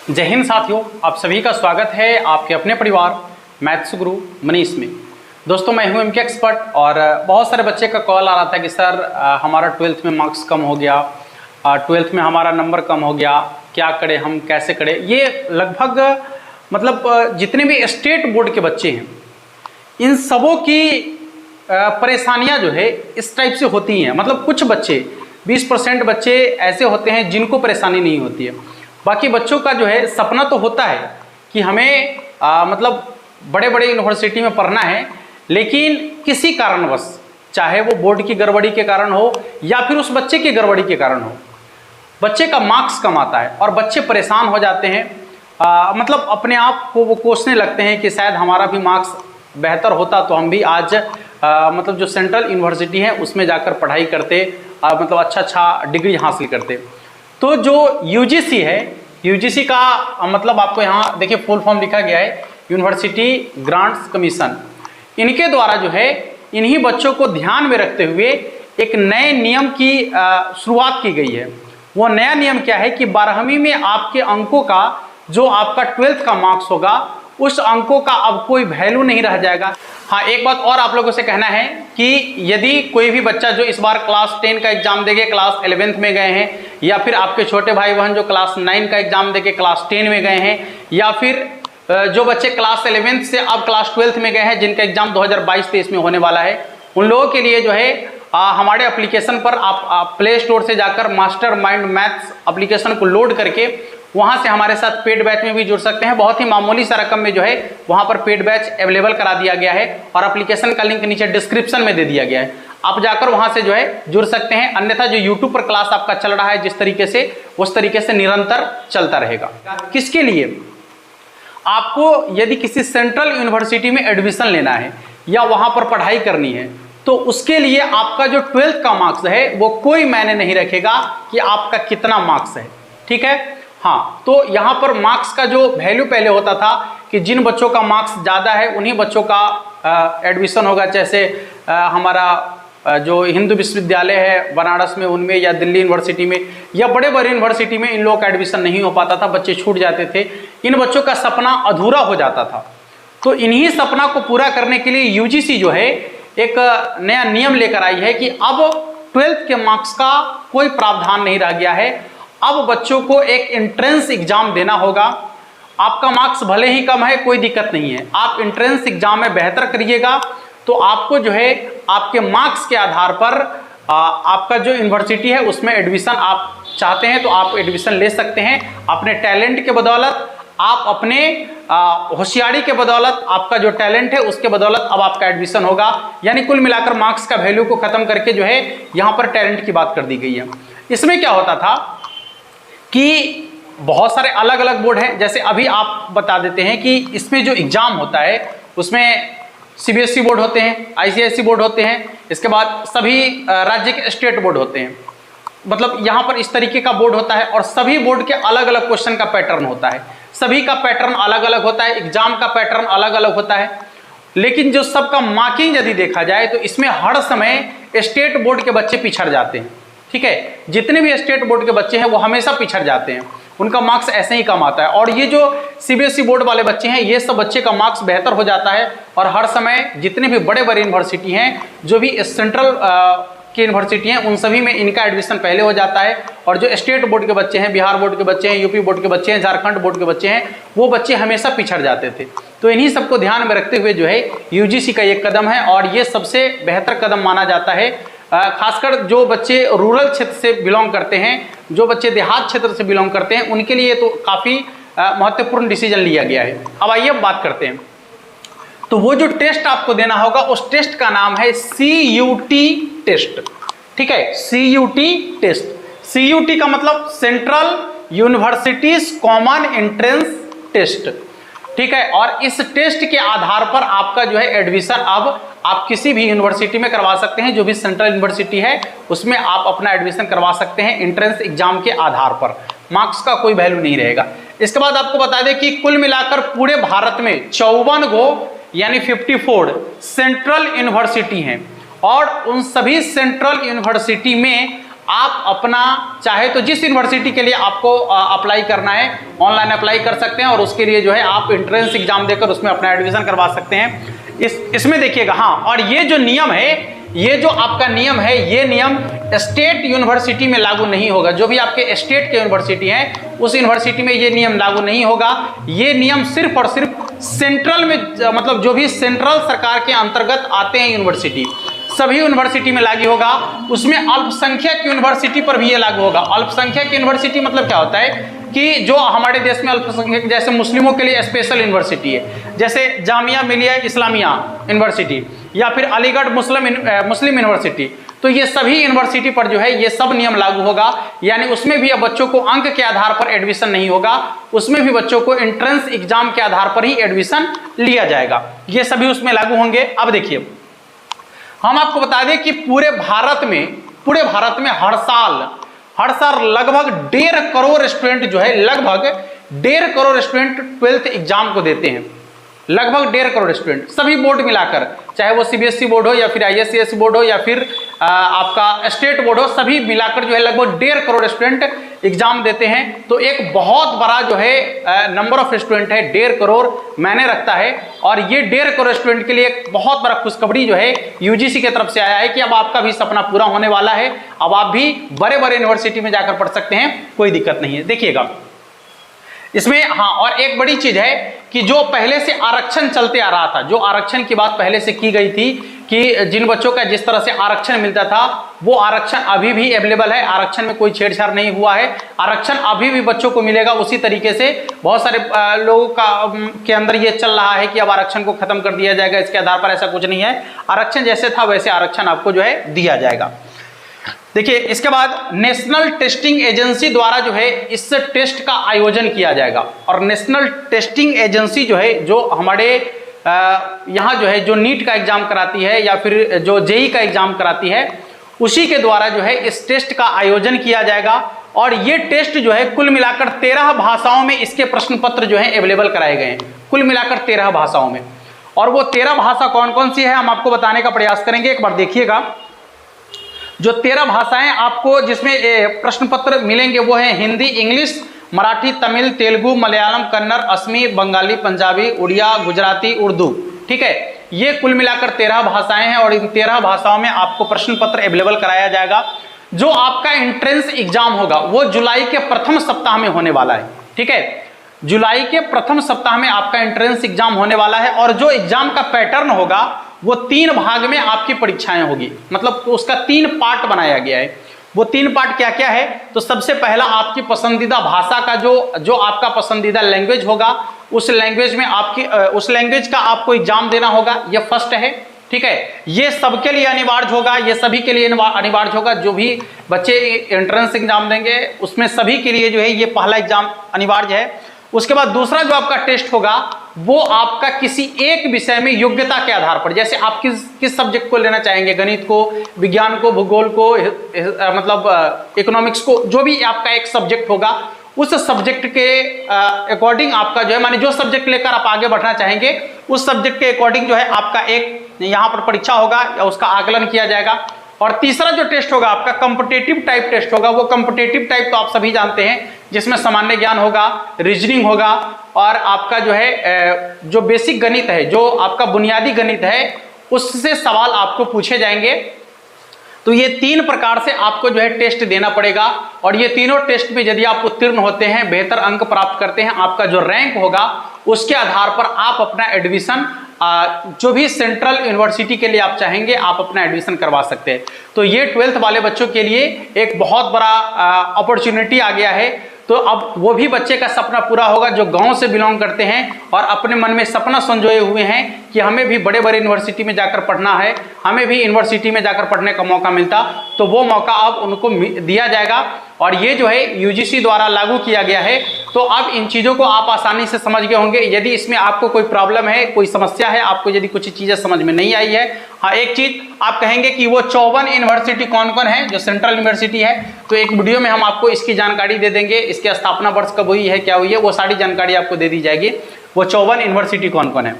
जय हिंद साथियों, आप सभी का स्वागत है आपके अपने परिवार मैथ्स गुरु मनीष में। दोस्तों, मैं हूं एमके एक्सपर्ट और बहुत सारे बच्चे का कॉल आ रहा था कि सर हमारा 12th में मार्क्स कम हो गया, 12th में हमारा नंबर कम हो गया, क्या करें, हम कैसे करें। ये लगभग मतलब जितने भी स्टेट बोर्ड के बच्चे हैं इन सबों की परेशानियां जो है इस टाइप से होती हैं। मतलब कुछ बच्चे 20% बच्चे ऐसे होते हैं जिनको परेशानी नहीं होती है। बाकी बच्चों का जो है सपना तो होता है कि हमें मतलब बड़े बड़े यूनिवर्सिटी में पढ़ना है, लेकिन किसी कारणवश, चाहे वो बोर्ड की गड़बड़ी के कारण हो या फिर उस बच्चे की गड़बड़ी के कारण हो, बच्चे का मार्क्स कम आता है और बच्चे परेशान हो जाते हैं। मतलब अपने आप को वो कोसने लगते हैं कि शायद हमारा भी मार्क्स बेहतर होता तो हम भी आज मतलब जो सेंट्रल यूनिवर्सिटी है उसमें जाकर पढ़ाई करते, मतलब अच्छा डिग्री हासिल करते। तो जो यूजीसी है, यूजीसी का मतलब आपको यहाँ देखिए फुल फॉर्म लिखा गया है, यूनिवर्सिटी ग्रांट्स कमीशन। इनके द्वारा जो है इन्हीं बच्चों को ध्यान में रखते हुए एक नए नियम की शुरुआत की गई है। वो नया नियम क्या है कि 12वीं में आपके अंकों का, जो आपका 12th का मार्क्स होगा, उस अंकों का अब कोई वैल्यू नहीं रह जाएगा। हाँ, एक बात और आप लोगों से कहना है कि यदि कोई भी बच्चा जो इस बार क्लास 10 का एग्जाम देके क्लास 11th में गए हैं, या फिर आपके छोटे भाई बहन जो क्लास 9 का एग्जाम देके क्लास 10 में गए हैं, या फिर जो बच्चे क्लास 11th से अब क्लास 12th में गए हैं जिनका एग्जाम 2022-23 में होने वाला है, उन लोगों के लिए जो है हमारे एप्लीकेशन पर आप प्ले स्टोर से जाकर मास्टर माइंड मैथ्स एप्लीकेशन को लोड करके वहां से हमारे साथ पेड बैच में भी जुड़ सकते हैं। बहुत ही मामूली सा रकम में जो है वहां पर पेड बैच अवेलेबल करा दिया गया है और एप्लीकेशन का लिंक नीचे डिस्क्रिप्शन में दे दिया गया है। आप जाकर वहां से जो है जुड़ सकते हैं। अन्यथा जो यूट्यूब पर क्लास आपका चल रहा है जिस तरीके से, उस तरीके से निरंतर चलता रहेगा। किसके लिए? आपको यदि किसी सेंट्रल यूनिवर्सिटी में एडमिशन लेना है या वहां पर पढ़ाई करनी है, तो उसके लिए आपका जो 12th का मार्क्स है वो कोई मायने नहीं रखेगा कि आपका कितना मार्क्स है। ठीक है? हाँ, तो यहाँ पर मार्क्स का जो वैल्यू पहले होता था कि जिन बच्चों का मार्क्स ज़्यादा है उन्हीं बच्चों का एडमिशन होगा। जैसे हमारा जो हिंदू विश्वविद्यालय है बनारस में, उनमें, या दिल्ली यूनिवर्सिटी में, या बड़े बड़े यूनिवर्सिटी में इन लोगों का एडमिशन नहीं हो पाता था, बच्चे छूट जाते थे। इन बच्चों का सपना अधूरा हो जाता था। तो इन्हीं सपना को पूरा करने के लिए यूजीसी जो है एक नया नियम लेकर आई है कि अब 12th के मार्क्स का कोई प्रावधान नहीं रह गया है। अब बच्चों को एक एंट्रेंस एग्जाम देना होगा। आपका मार्क्स भले ही कम है, कोई दिक्कत नहीं है, आप एंट्रेंस एग्जाम में बेहतर करिएगा तो आपको जो है आपके मार्क्स के आधार पर आपका जो यूनिवर्सिटी है उसमें एडमिशन आप चाहते हैं तो आप एडमिशन ले सकते हैं। अपने टैलेंट के बदौलत, आप अपने होशियारी के बदौलत, आपका जो टैलेंट है उसके बदौलत अब आपका एडमिशन होगा। यानी कुल मिलाकर मार्क्स का वैल्यू को खत्म करके जो है यहाँ पर टैलेंट की बात कर दी गई है। इसमें क्या होता था कि बहुत सारे अलग अलग बोर्ड हैं। जैसे अभी आप बता देते हैं कि इसमें जो एग्जाम होता है उसमें सीबीएसई बोर्ड होते हैं, आईसीएसई बोर्ड होते हैं, इसके बाद सभी राज्य के स्टेट बोर्ड होते हैं। मतलब यहाँ पर इस तरीके का बोर्ड होता है और सभी बोर्ड के अलग अलग क्वेश्चन का पैटर्न होता है, सभी का पैटर्न अलग अलग होता है, एग्जाम का पैटर्न अलग अलग होता है। लेकिन जो सबका मार्किंग यदि देखा जाए तो इसमें हर समय स्टेट बोर्ड के बच्चे पिछड़ जाते हैं। ठीक है? जितने भी स्टेट बोर्ड के बच्चे हैं वो हमेशा पिछड़ जाते हैं, उनका मार्क्स ऐसे ही कम आता है। और ये जो सीबीएसई बोर्ड वाले बच्चे हैं, ये सब बच्चे का मार्क्स बेहतर हो जाता है और हर समय जितने भी बड़े बड़े यूनिवर्सिटी हैं, जो भी सेंट्रल की यूनिवर्सिटी हैं, उन सभी में इनका एडमिशन पहले हो जाता है। और जो स्टेट बोर्ड के बच्चे हैं, बिहार बोर्ड के बच्चे हैं, यूपी बोर्ड के बच्चे हैं, झारखंड बोर्ड के बच्चे हैं, वो बच्चे हमेशा पिछड़ जाते थे। तो इन्हीं सबको ध्यान में रखते हुए जो है यूजीसी का ये कदम है और ये सबसे बेहतर कदम माना जाता है। खासकर जो बच्चे रूरल क्षेत्र से बिलोंग करते हैं, जो बच्चे देहात क्षेत्र से बिलोंग करते हैं, उनके लिए तो काफ़ी महत्वपूर्ण डिसीजन लिया गया है। अब आइए बात करते हैं। तो वो जो टेस्ट आपको देना होगा उस टेस्ट का नाम है CUT टेस्ट। ठीक है? CUT test. CUT का मतलब central universities common entrance test. ठीक है? और इस टेस्ट के आधार पर आपका जो है एडमिशन अब आप किसी भी यूनिवर्सिटी में करवा सकते हैं। जो भी सेंट्रल यूनिवर्सिटी है उसमें आप अपना एडमिशन करवा सकते हैं एंट्रेंस एग्जाम के आधार पर। मार्क्स का कोई वैल्यू नहीं रहेगा। इसके बाद आपको बता दें कि कुल मिलाकर पूरे भारत में 54 गो यानी 54 सेंट्रल यूनिवर्सिटी हैं और उन सभी सेंट्रल यूनिवर्सिटी में आप अपना चाहे तो जिस यूनिवर्सिटी के लिए आपको अप्लाई करना है ऑनलाइन अप्लाई कर सकते हैं और उसके लिए जो है आप एंट्रेंस एग्जाम देकर उसमें अपना एडमिशन करवा सकते हैं। इसमें देखिएगा, हाँ, और ये जो नियम है, ये जो आपका नियम है, ये नियम स्टेट यूनिवर्सिटी में लागू नहीं होगा। जो भी आपके स्टेट के यूनिवर्सिटी हैं उस यूनिवर्सिटी में ये नियम लागू नहीं होगा। ये नियम सिर्फ और सिर्फ सेंट्रल में, मतलब जो भी सेंट्रल सरकार के अंतर्गत आते हैं यूनिवर्सिटी, सभी यूनिवर्सिटी में लागू होगा। उसमें अल्पसंख्यक यूनिवर्सिटी पर भी ये लागू होगा। अल्पसंख्यक यूनिवर्सिटी मतलब क्या होता है कि जो हमारे देश में अल्पसंख्यक, जैसे मुस्लिमों के लिए स्पेशल यूनिवर्सिटी है, जैसे जामिया मिलिया इस्लामिया यूनिवर्सिटी या फिर अलीगढ़ मुस्लिम यूनिवर्सिटी, तो ये सभी यूनिवर्सिटी पर जो है ये सब नियम लागू होगा। यानी उसमें भी अब बच्चों को अंक के आधार पर एडमिशन नहीं होगा, उसमें भी बच्चों को एंट्रेंस एग्जाम के आधार पर ही एडमिशन लिया जाएगा। ये सभी उसमें लागू होंगे। अब देखिए, हम आपको बता दें कि पूरे भारत में हर साल लगभग 1.5 करोड़ स्टूडेंट जो है, लगभग 1.5 करोड़ स्टूडेंट 12th एग्जाम को देते हैं। लगभग 1.5 करोड़ स्टूडेंट, सभी बोर्ड मिलाकर, चाहे वो सीबीएसई बोर्ड हो या फिर आईएससीएसई बोर्ड हो या फिर आपका स्टेट बोर्ड हो, सभी मिलाकर जो है लगभग 1.5 करोड़ स्टूडेंट एग्जाम देते हैं। तो एक बहुत बड़ा जो है नंबर ऑफ स्टूडेंट है, 1.5 करोड़ मायने रखता है। और ये 1.5 करोड़ स्टूडेंट के लिए एक बहुत बड़ा खुशखबरी जो है यूजीसी की तरफ से आया है कि अब आपका भी सपना पूरा होने वाला है। अब आप भी बड़े बड़े यूनिवर्सिटी में जाकर पढ़ सकते हैं, कोई दिक्कत नहीं है। देखिएगा इसमें, हाँ, और एक बड़ी चीज है कि जो पहले से आरक्षण चलते आ रहा था, जो आरक्षण की बात पहले से की गई थी कि जिन बच्चों का जिस तरह से आरक्षण मिलता था वो आरक्षण अभी भी अवेलेबल है। आरक्षण में कोई छेड़छाड़ नहीं हुआ है, आरक्षण अभी भी बच्चों को मिलेगा उसी तरीके से। बहुत सारे लोगों के अंदर ये चल रहा है कि अब आरक्षण को खत्म कर दिया जाएगा, इसके आधार पर ऐसा कुछ नहीं है। आरक्षण जैसे था वैसे आरक्षण आपको जो है दिया जाएगा। देखिए, इसके बाद नेशनल टेस्टिंग एजेंसी द्वारा जो है इस टेस्ट का आयोजन किया जाएगा। और नेशनल टेस्टिंग एजेंसी जो है, जो हमारे यहाँ जो है जो नीट का एग्जाम कराती है या फिर जो जेई का एग्जाम कराती है, उसी के द्वारा जो है इस टेस्ट का आयोजन किया जाएगा। और ये टेस्ट जो है कुल मिलाकर 13 भाषाओं में इसके प्रश्न पत्र जो है अवेलेबल कराए गए हैं, कुल मिलाकर 13 भाषाओं में। और वो 13 भाषा कौन कौन सी है हम आपको बताने का प्रयास करेंगे। एक बार देखिएगा, जो 13 भाषाएं आपको जिसमें प्रश्न पत्र मिलेंगे वो है हिंदी, इंग्लिश, मराठी, तमिल, तेलुगु, मलयालम, कन्नड़, असमी, बंगाली, पंजाबी, उड़िया, गुजराती, उर्दू। ठीक है, ये कुल मिलाकर 13 भाषाएं हैं और इन 13 भाषाओं में आपको प्रश्न पत्र अवेलेबल कराया जाएगा। जो आपका एंट्रेंस एग्जाम होगा वो जुलाई के प्रथम सप्ताह में होने वाला है। ठीक है, जुलाई के प्रथम सप्ताह में आपका एंट्रेंस एग्जाम होने वाला है। और जो एग्जाम का पैटर्न होगा वो 3 भाग में आपकी परीक्षाएं होगी, मतलब उसका 3 पार्ट बनाया गया है। वो 3 पार्ट क्या क्या है, तो सबसे पहला आपकी पसंदीदा भाषा का जो आपका पसंदीदा लैंग्वेज होगा, उस लैंग्वेज में उस लैंग्वेज का आपको एग्जाम देना होगा, ये फर्स्ट है। ठीक है, ये सबके लिए अनिवार्य होगा, ये सभी के लिए अनिवार्य होगा। जो भी बच्चे एंट्रेंस एग्जाम देंगे उसमें सभी के लिए जो है ये पहला एग्जाम अनिवार्य है। उसके बाद दूसरा जो आपका टेस्ट होगा वो आपका किसी एक विषय में योग्यता के आधार पर, जैसे आप किस सब्जेक्ट को लेना चाहेंगे, गणित को, विज्ञान को, भूगोल को, मतलब इकोनॉमिक्स को, जो भी आपका एक सब्जेक्ट होगा उस सब्जेक्ट के अकॉर्डिंग आपका जो है, माने जो सब्जेक्ट लेकर आप आगे बढ़ना चाहेंगे उस सब्जेक्ट के अकॉर्डिंग जो है आपका एक यहाँ पर परीक्षा होगा या उसका आकलन किया जाएगा। और तीसरा जो टेस्ट होगा आपका कॉम्पिटिटिव टाइप टेस्ट होगा। वो कॉम्पिटिटिव टाइप तो आप सभी जानते हैं, जिसमें सामान्य ज्ञान होगा, रीजनिंग होगा और आपका जो है जो बेसिक गणित है, जो आपका बुनियादी गणित है, उससे सवाल आपको पूछे जाएंगे। तो ये 3 प्रकार से आपको जो है टेस्ट देना पड़ेगा। और ये तीनों टेस्ट में यदि आप उत्तीर्ण होते हैं, बेहतर अंक प्राप्त करते हैं, आपका जो रैंक होगा उसके आधार पर आप अपना एडमिशन जो भी सेंट्रल यूनिवर्सिटी के लिए आप चाहेंगे आप अपना एडमिशन करवा सकते हैं। तो ये 12th वाले बच्चों के लिए एक बहुत बड़ा अपॉर्चुनिटी आ गया है। तो अब वो भी बच्चे का सपना पूरा होगा जो गांव से बिलोंग करते हैं और अपने मन में सपना संजोए हुए हैं कि हमें भी बड़े बड़े यूनिवर्सिटी में जाकर पढ़ना है, हमें भी यूनिवर्सिटी में जाकर पढ़ने का मौका मिलता, तो वो मौका अब उनको दिया जाएगा। और ये जो है यूजीसी द्वारा लागू किया गया है। तो अब इन चीज़ों को आप आसानी से समझ गए होंगे। यदि इसमें आपको कोई प्रॉब्लम है, कोई समस्या है, आपको यदि कुछ चीज़ें समझ में नहीं आई है, हाँ, एक चीज़ आप कहेंगे कि वो 54 यूनिवर्सिटी कौन कौन है जो सेंट्रल यूनिवर्सिटी है, तो एक वीडियो में हम आपको इसकी जानकारी दे देंगे। इसकी स्थापना वर्ष कब हुई है, क्या हुई है, वो सारी जानकारी आपको दे दी जाएगी। वो 54 यूनिवर्सिटी कौन कौन है।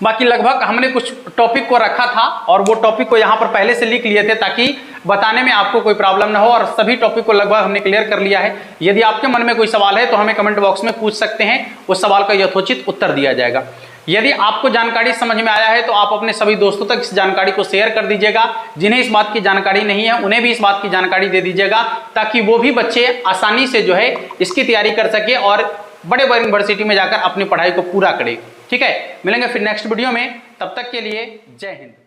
बाकी लगभग हमने कुछ टॉपिक को रखा था और वो टॉपिक को यहाँ पर पहले से लिख लिए थे ताकि बताने में आपको कोई प्रॉब्लम ना हो, और सभी टॉपिक को लगभग हमने क्लियर कर लिया है। यदि आपके मन में कोई सवाल है तो हमें कमेंट बॉक्स में पूछ सकते हैं, उस सवाल का यथोचित उत्तर दिया जाएगा। यदि आपको जानकारी समझ में आया है तो आप अपने सभी दोस्तों तक इस जानकारी को शेयर कर दीजिएगा। जिन्हें इस बात की जानकारी नहीं है उन्हें भी इस बात की जानकारी दे दीजिएगा, ताकि वो भी बच्चे आसानी से जो है इसकी तैयारी कर सके और बड़े बड़े यूनिवर्सिटी में जाकर अपनी पढ़ाई को पूरा करें। ठीक है, मिलेंगे फिर नेक्स्ट वीडियो में, तब तक के लिए जय हिंद।